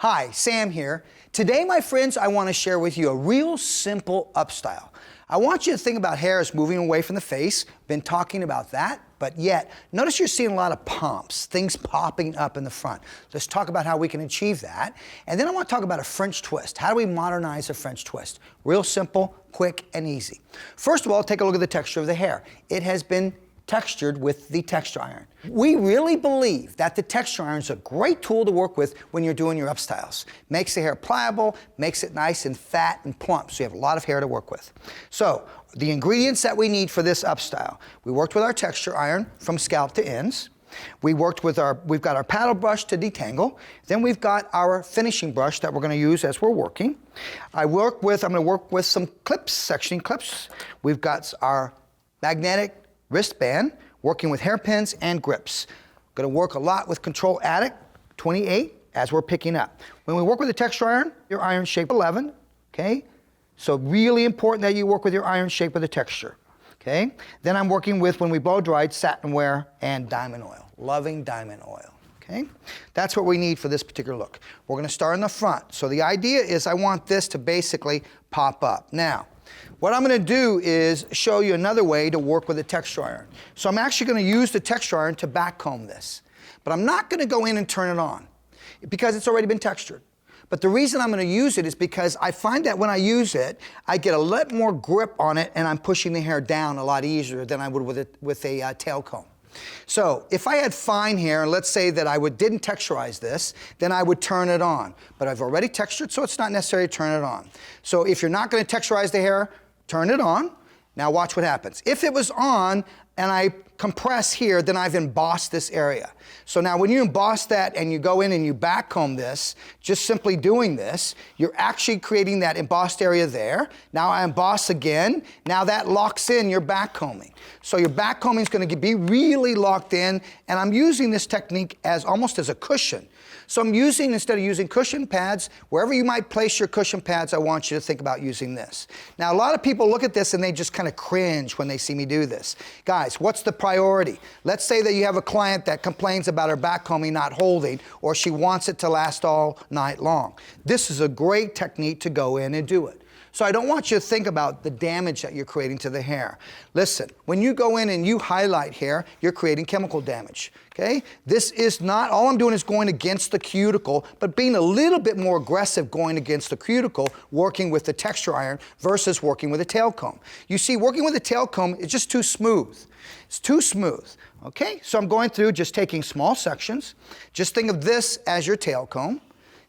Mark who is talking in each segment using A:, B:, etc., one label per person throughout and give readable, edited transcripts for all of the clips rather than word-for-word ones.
A: Hi, Sam here. Today, my friends, I want to share with you a real simple up style. I want you to think about hair as moving away from the face. Been talking about that, but yet, notice you're seeing a lot of pomps, things popping up in the front. Let's talk about how we can achieve that. And then I want to talk about a French twist. How do we modernize a French twist? Real simple, quick, and easy. First of all, take a look at the texture of the hair. It has been textured with the Textur Iron. We really believe that the Textur Iron is a great tool to work with when you're doing your up styles. Makes the hair pliable, makes it nice and fat and plump, so you have a lot of hair to work with. So, the ingredients that we need for this up style. We worked with our Textur Iron from scalp to ends. We've got our paddle brush to detangle. Then we've got our finishing brush that we're going to use as we're working. I'm going to work with some clips, sectioning clips. We've got our magnetic wristband, working with hairpins and grips. Going to work a lot with Control Addict 28 as we're picking up. When we work with the Textur Iron, your iron shape 11, okay? So really important that you work with your iron shape of the texture, okay? Then I'm working with, when we blow dried, satin wear and diamond oil. Loving diamond oil, okay? That's what we need for this particular look. We're going to start in the front. So the idea is I want this to basically pop up. Now, what I'm going to do is show you another way to work with a Textur Iron. So I'm actually going to use the Textur Iron to backcomb this. But I'm not going to go in and turn it on because it's already been textured. But the reason I'm going to use it is because I find that when I use it, I get a lot more grip on it and I'm pushing the hair down a lot easier than I would with a tail comb. So if I had fine hair, and let's say that I didn't texturize this, then I would turn it on. But I've already textured, so it's not necessary to turn it on. So if you're not going to texturize the hair, turn it on. Now watch what happens. If it was on and I compress here, then I've embossed this area. So now when you emboss that and you go in and you backcomb this, just simply doing this, you're actually creating that embossed area there. Now I emboss again. Now that locks in your backcombing. So your backcombing is going to be really locked in, and I'm using this technique as almost as a cushion. So I'm using, instead of using cushion pads, wherever you might place your cushion pads, I want you to think about using this. Now a lot of people look at this and they just kind of cringe when they see me do this. Guys, what's the priority? Let's say that you have a client that complains about her backcombing not holding, or she wants it to last all night long. This is a great technique to go in and do it. So I don't want you to think about the damage that you're creating to the hair. Listen, when you go in and you highlight hair, you're creating chemical damage, okay? This is not, all I'm doing is going against the cuticle, but being a little bit more aggressive going against the cuticle, working with the Textur Iron versus working with a tail comb. You see, working with a tail comb is just too smooth. It's too smooth, okay? So I'm going through just taking small sections. Just think of this as your tail comb.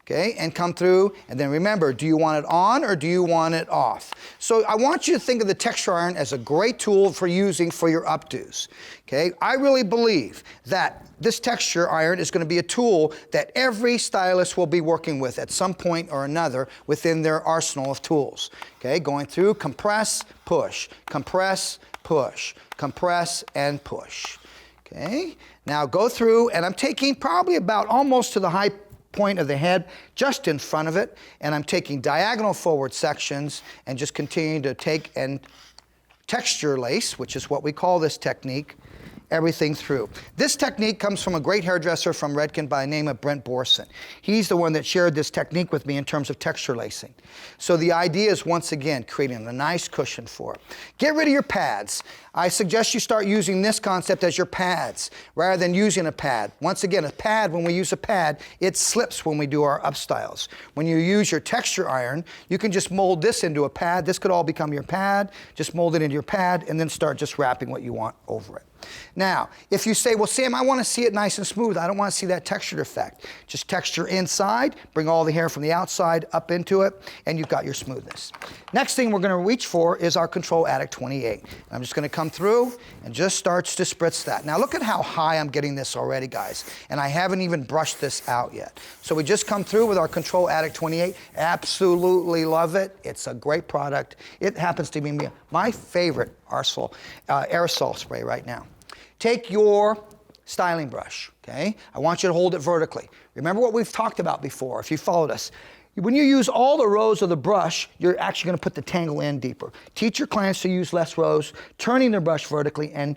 A: Okay, and come through, and then remember, do you want it on or do you want it off? So I want you to think of the Textur Iron as a great tool for using for your updos. Okay, I really believe that this Textur Iron is going to be a tool that every stylist will be working with at some point or another within their arsenal of tools. Okay, going through, compress, push, compress, push, compress, and push. Okay, now go through, and I'm taking probably about almost to the high point of the head, just in front of it, and I'm taking diagonal forward sections and just continuing to take and texture lace, which is what we call this technique, everything through. This technique comes from a great hairdresser from Redken by the name of Brent Borson. He's the one that shared this technique with me in terms of texture lacing. So the idea is, once again, creating a nice cushion for it. Get rid of your pads. I suggest you start using this concept as your pads rather than using a pad. Once again, a pad, when we use a pad, it slips when we do our up styles. When you use your Textur Iron, you can just mold this into a pad. This could all become your pad. Just mold it into your pad and then start just wrapping what you want over it. Now, if you say, well, Sam, I want to see it nice and smooth. I don't want to see that textured effect. Just texture inside, bring all the hair from the outside up into it, and you've got your smoothness. Next thing we're going to reach for is our Control Addict 28. I'm just going to come through and just starts to spritz that. Now look at how high I'm getting this already, guys, and I haven't even brushed this out yet. So we just come through with our Control Addict 28. Absolutely love it. It's a great product. It happens to be my favorite aerosol spray right now. Take your styling brush, okay? I want you to hold it vertically. Remember what we've talked about before, if you followed us. When you use all the rows of the brush, you're actually going to put the tangle in deeper. Teach your clients to use less rows, turning their brush vertically and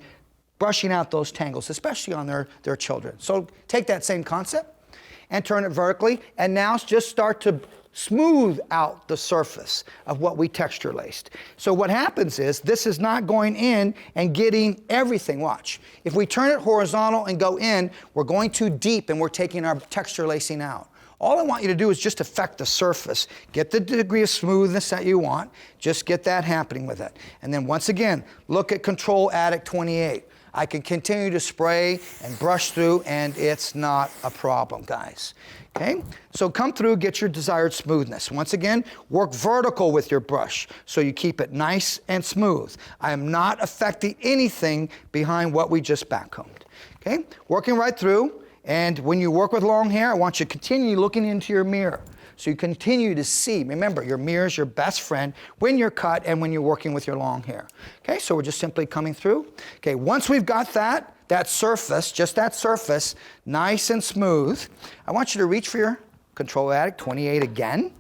A: brushing out those tangles, especially on their children. So take that same concept, and turn it vertically, and now just start to smooth out the surface of what we texture laced. So what happens is, this is not going in and getting everything, watch. If we turn it horizontal and go in, we're going too deep and we're taking our texture lacing out. All I want you to do is just affect the surface. Get the degree of smoothness that you want. Just get that happening with it. And then once again, look at Control Addict 28. I can continue to spray and brush through, and it's not a problem, guys. Okay? So come through, get your desired smoothness. Once again, work vertical with your brush so you keep it nice and smooth. I am not affecting anything behind what we just backcombed. Okay? Working right through, and when you work with long hair, I want you to continue looking into your mirror. So you continue to see, remember, your mirror is your best friend when you're cut and when you're working with your long hair. Okay, so we're just simply coming through. Okay, once we've got that surface, just that surface, nice and smooth, I want you to reach for your Control Addict 28 again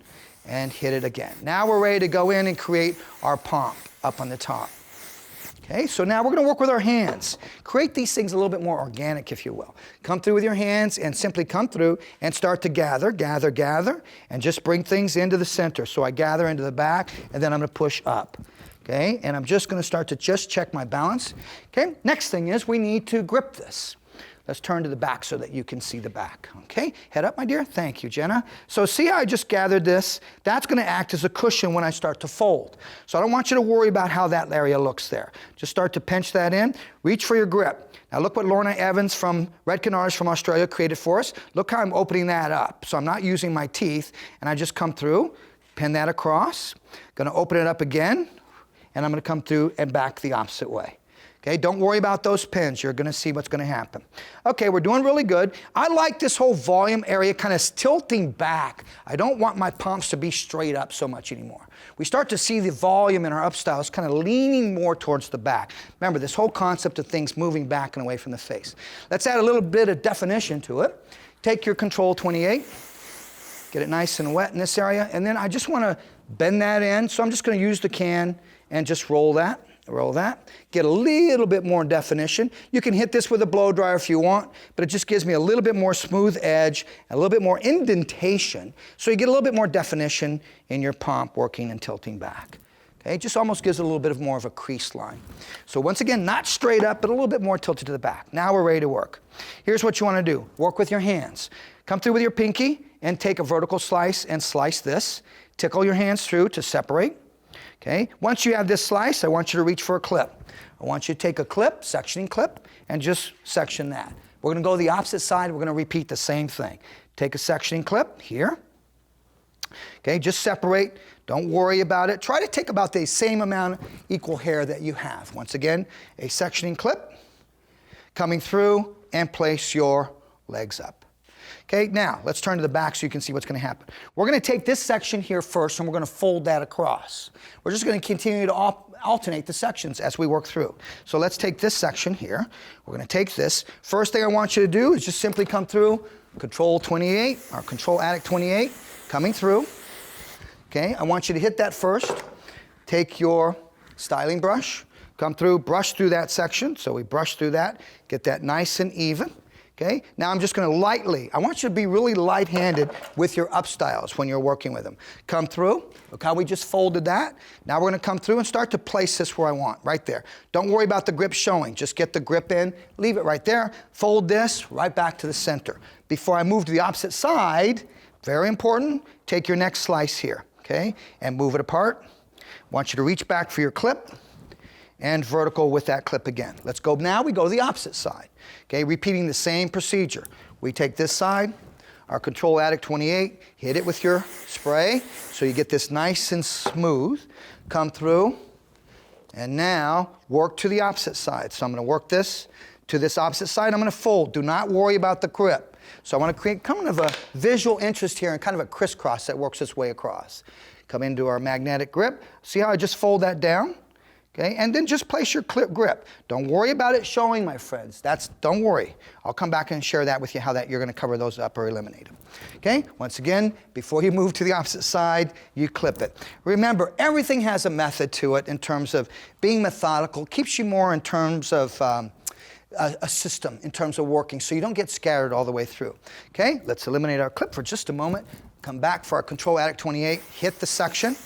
A: and hit it again. Now we're ready to go in and create our pomp up on the top. Okay, so now we're going to work with our hands. Create these things a little bit more organic, if you will. Come through with your hands and simply come through and start to gather, gather, gather, and just bring things into the center. So I gather into the back, and then I'm going to push up. Okay, and I'm just going to start to just check my balance. Okay, next thing is we need to grip this. Let's turn to the back so that you can see the back. Okay, head up, my dear. Thank you, Jenna. So see how I just gathered this? That's going to act as a cushion when I start to fold. So I don't want you to worry about how that area looks there. Just start to pinch that in. Reach for your grip. Now look what Lorna Evans from Redken artist from Australia created for us. Look how I'm opening that up. So I'm not using my teeth, and I just come through, pin that across. Going to open it up again, and I'm going to come through and back the opposite way. Okay, don't worry about those pins. You're going to see what's going to happen. Okay, we're doing really good. I like this whole volume area kind of tilting back. I don't want my pomps to be straight up so much anymore. We start to see the volume in our up styles kind of leaning more towards the back. Remember, this whole concept of things moving back and away from the face. Let's add a little bit of definition to it. Take your Control 28. Get it nice and wet in this area. And then I just want to bend that in. So I'm just going to use the can and just roll that. Roll that, get a little bit more definition. You can hit this with a blow dryer if you want, but it just gives me a little bit more smooth edge, a little bit more indentation, so you get a little bit more definition in your pomp working and tilting back. Okay, it just almost gives it a little bit of more of a crease line. So once again, not straight up, but a little bit more tilted to the back. Now we're ready to work. Here's what you want to do. Work with your hands. Come through with your pinky and take a vertical slice and slice this. Tickle your hands through to separate. Okay, once you have this slice, I want you to reach for a clip. I want you to take a clip, sectioning clip, and just section that. We're going to go the opposite side. We're going to repeat the same thing. Take a sectioning clip here. Okay, just separate. Don't worry about it. Try to take about the same amount of equal hair that you have. Once again, a sectioning clip, coming through, and place your legs up. Okay, now let's turn to the back so you can see what's going to happen. We're going to take this section here first, and we're going to fold that across. We're just going to continue to alternate the sections as we work through. So let's take this section here. We're going to take this. First thing I want you to do is just simply come through Control 28, or Control Addict 28, coming through. Okay, I want you to hit that first. Take your styling brush, come through, brush through that section. So we brush through that, get that nice and even. Okay, now I'm just going to lightly, I want you to be really light-handed with your up styles when you're working with them. Come through, look how we just folded that. Now we're going to come through and start to place this where I want, right there. Don't worry about the grip showing, just get the grip in, leave it right there, fold this right back to the center. Before I move to the opposite side, very important, take your next slice here, okay, and move it apart. I want you to reach back for your clip, and vertical with that clip again. Let's go now, we go to the opposite side. Okay, repeating the same procedure. We take this side, our Control Addict 28, hit it with your spray so you get this nice and smooth. Come through, and now work to the opposite side. So I'm going to work this to this opposite side. I'm going to fold. Do not worry about the grip. So I want to create kind of a visual interest here and kind of a crisscross that works its way across. Come into our magnetic grip. See how I just fold that down? Okay, and then just place your clip grip. Don't worry about it showing, my friends. Don't worry. I'll come back and share that with you, how that you're going to cover those up or eliminate them. Okay, once again, before you move to the opposite side, you clip it. Remember, everything has a method to it in terms of being methodical. Keeps you more in terms of a system in terms of working so you don't get scattered all the way through. Okay, let's eliminate our clip for just a moment. Come back for our Control Addict 28, hit the section.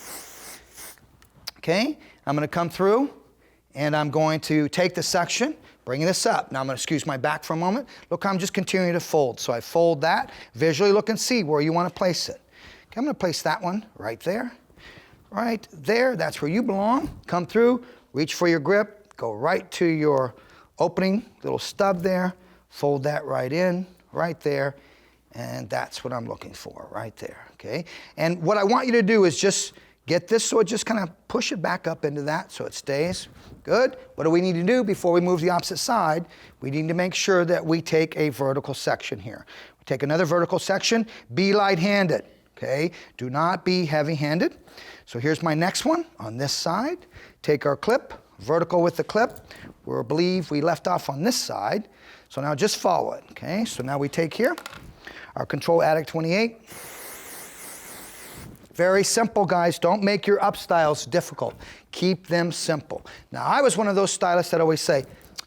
A: Okay, I'm going to come through and I'm going to take the section, bring this up. Now I'm going to excuse my back for a moment. Look, I'm just continuing to fold. So I fold that, visually look and see where you want to place it. Okay, I'm going to place that one right there. Right there, that's where you belong. Come through, reach for your grip, go right to your opening, little stub there, fold that right in, right there, and that's what I'm looking for, right there, okay? And what I want you to do is just get this so it just kind of push it back up into that so it stays. Good. What do we need to do before we move the opposite side? We need to make sure that we take a vertical section here. We take another vertical section, be light-handed, okay? Do not be heavy-handed. So here's my next one on this side. Take our clip, vertical with the clip. We believe we left off on this side. So now just follow it, okay? So now we take here our Control Addict 28. Very simple, guys. Don't make your up styles difficult. Keep them simple. Now, I was one of those stylists that always say,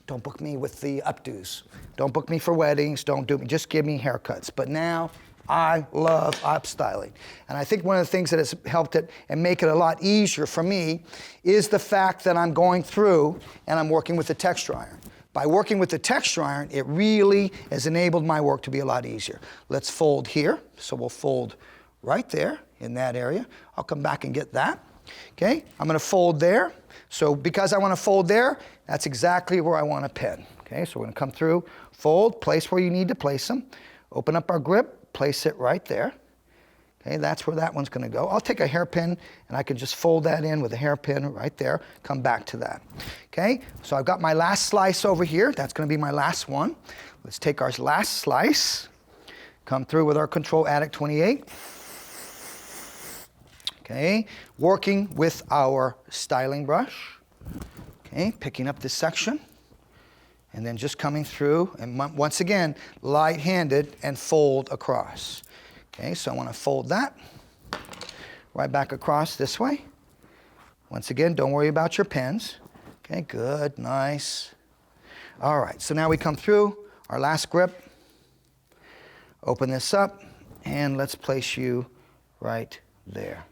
A: don't book me with the updos. Don't book me for weddings. Don't do me. Just give me haircuts. But now, I love up styling. And I think one of the things that has helped it and make it a lot easier for me is the fact that I'm going through and I'm working with the Textur Iron. By working with the Textur Iron, it really has enabled my work to be a lot easier. Let's fold here. So we'll fold right there in that area. I'll come back and get that. Okay, I'm going to fold there. So because I want to fold there, that's exactly where I want to pin. Okay, so we're going to come through, fold, place where you need to place them, open up our grip, place it right there. Okay, that's where that one's going to go. I'll take a hairpin and I can just fold that in with a hairpin right there, come back to that. Okay, so I've got my last slice over here. That's going to be my last one. Let's take our last slice, come through with our Control Addict 28. Okay, working with our styling brush. Okay, picking up this section. And then just coming through, and once again, light-handed and fold across. Okay, so I want to fold that right back across this way. Once again, don't worry about your pins. Okay, good, nice. All right, so now we come through our last grip. Open this up, and let's place you right there.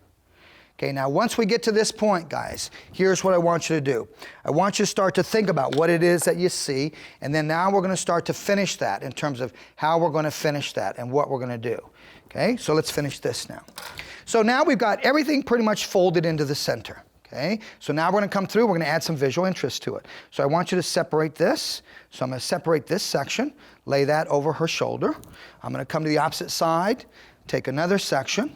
A: Okay, now once we get to this point, guys, here's what I want you to do. I want you to start to think about what it is that you see, and then now we're going to start to finish that in terms of how we're going to finish that and what we're going to do. Okay, so let's finish this now. So now we've got everything pretty much folded into the center. Okay, so now we're going to come through, we're going to add some visual interest to it. So I want you to separate this. So I'm going to separate this section, lay that over her shoulder. I'm going to come to the opposite side, take another section,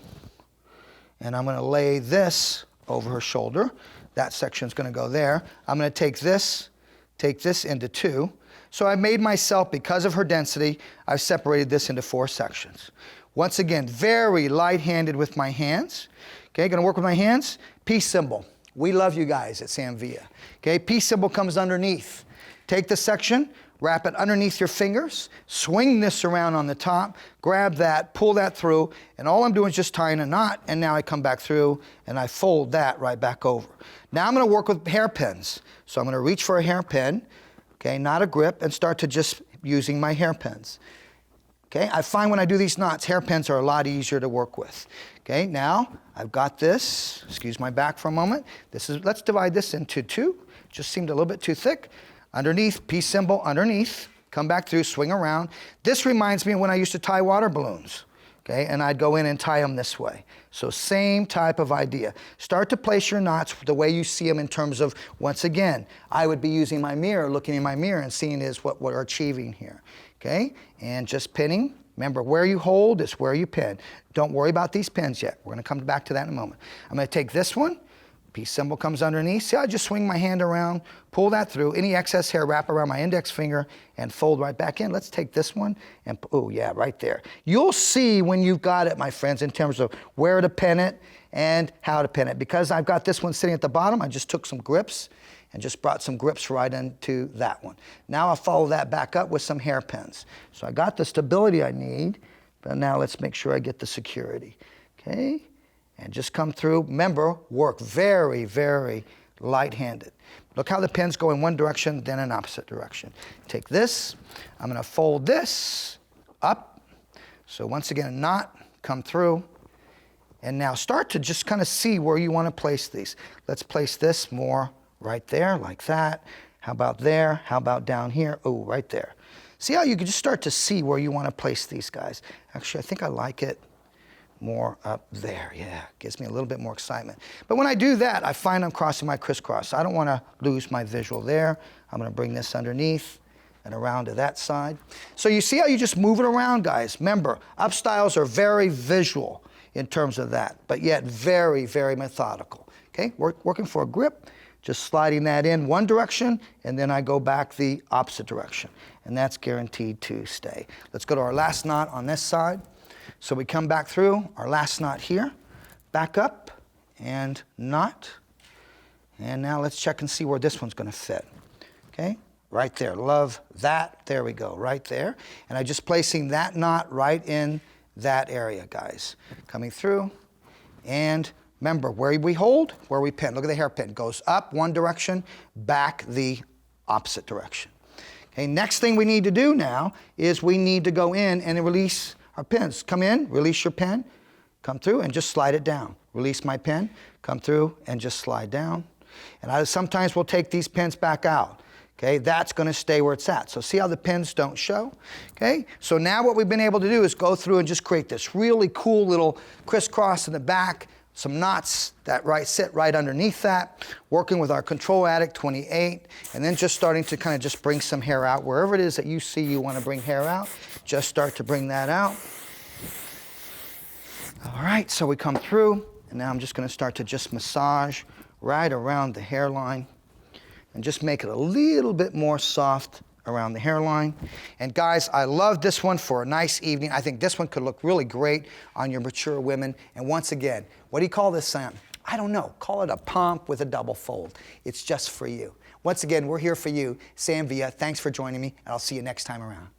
A: and I'm going to lay this over her shoulder. That section's going to go there. I'm going to take this into two. So I made myself, because of her density, I've separated this into 4 sections. Once again, very light-handed with my hands. Okay, going to work with my hands. Peace symbol. We love you guys at Samvia. Okay, peace symbol comes underneath. Take the section, wrap it underneath your fingers, swing this around on the top, grab that, pull that through, and all I'm doing is just tying a knot, and now I come back through and I fold that right back over. Now I'm going to work with hairpins. So I'm going to reach for a hairpin, okay, not a grip, and start to just using my hairpins. Okay, I find when I do these knots, hairpins are a lot easier to work with. Okay, now I've got this, excuse my back for a moment. Let's divide this into 2. Just seemed a little bit too thick. Underneath, peace symbol underneath, come back through, swing around. This reminds me of when I used to tie water balloons, okay? And I'd go in and tie them this way. So same type of idea. Start to place your knots the way you see them in terms of, once again, I would be using my mirror, looking in my mirror and seeing is what we're achieving here, okay? And just pinning. Remember, where you hold is where you pin. Don't worry about these pins yet. We're gonna come back to that in a moment. I'm gonna take this one, peace symbol comes underneath. See, I just swing my hand around, pull that through, any excess hair wrap around my index finger and fold right back in. Let's take this one and, oh yeah, right there. You'll see when you've got it, my friends, in terms of where to pin it and how to pin it. Because I've got this one sitting at the bottom, I just took some grips and just brought some grips right into that one. Now I'll follow that back up with some hairpins. So I got the stability I need, but now let's make sure I get the security, okay? And just come through. Remember, work very, very light-handed. Look how the pins go in one direction, then an opposite direction. Take this, I'm gonna fold this up. So once again, a knot, come through, and now start to just kind of see where you wanna place these. Let's place this more right there, like that. How about there? How about down here? Oh, right there. See how you can just start to see where you wanna place these guys. Actually, I think I like it more up there. Yeah, gives me a little bit more excitement. But when I do that, I find I'm crossing my crisscross. I don't want to lose my visual there. I'm going to bring this underneath and around to that side. So you see how you just move it around, guys. Remember, up styles are very visual in terms of that, but yet very, very methodical. Okay, working for a grip, just sliding that in one direction, and then I go back the opposite direction. And that's guaranteed to stay. Let's go to our last knot on this side. So we come back through our last knot here, back up and knot. And now let's check and see where this one's gonna fit. Okay, right there, love that. There we go, right there. And I'm just placing that knot right in that area, guys. Coming through, and remember, where we hold, where we pin. Look at the hairpin, goes up one direction, back the opposite direction. Okay, next thing we need to do now is we need to go in and release our pins. Come in, release your pin, come through and just slide it down. Release my pin, come through and just slide down. And I sometimes will take these pins back out. Okay, that's gonna stay where it's at. So see how the pins don't show? Okay, so now what we've been able to do is go through and just create this really cool little crisscross in the back, some knots that sit right underneath that, working with our Control Addict 28, and then just starting to kind of just bring some hair out. Wherever it is that you see you want to bring hair out, just start to bring that out. All right, so we come through, and now I'm just going to start to just massage right around the hairline and just make it a little bit more soft around the hairline. And guys, I love this one for a nice evening. I think this one could look really great on your mature women. And once again, what do you call this, Sam? I don't know. Call it a pomp with a double fold. It's just for you. Once again, we're here for you. Sam Villa, thanks for joining me, and I'll see you next time around.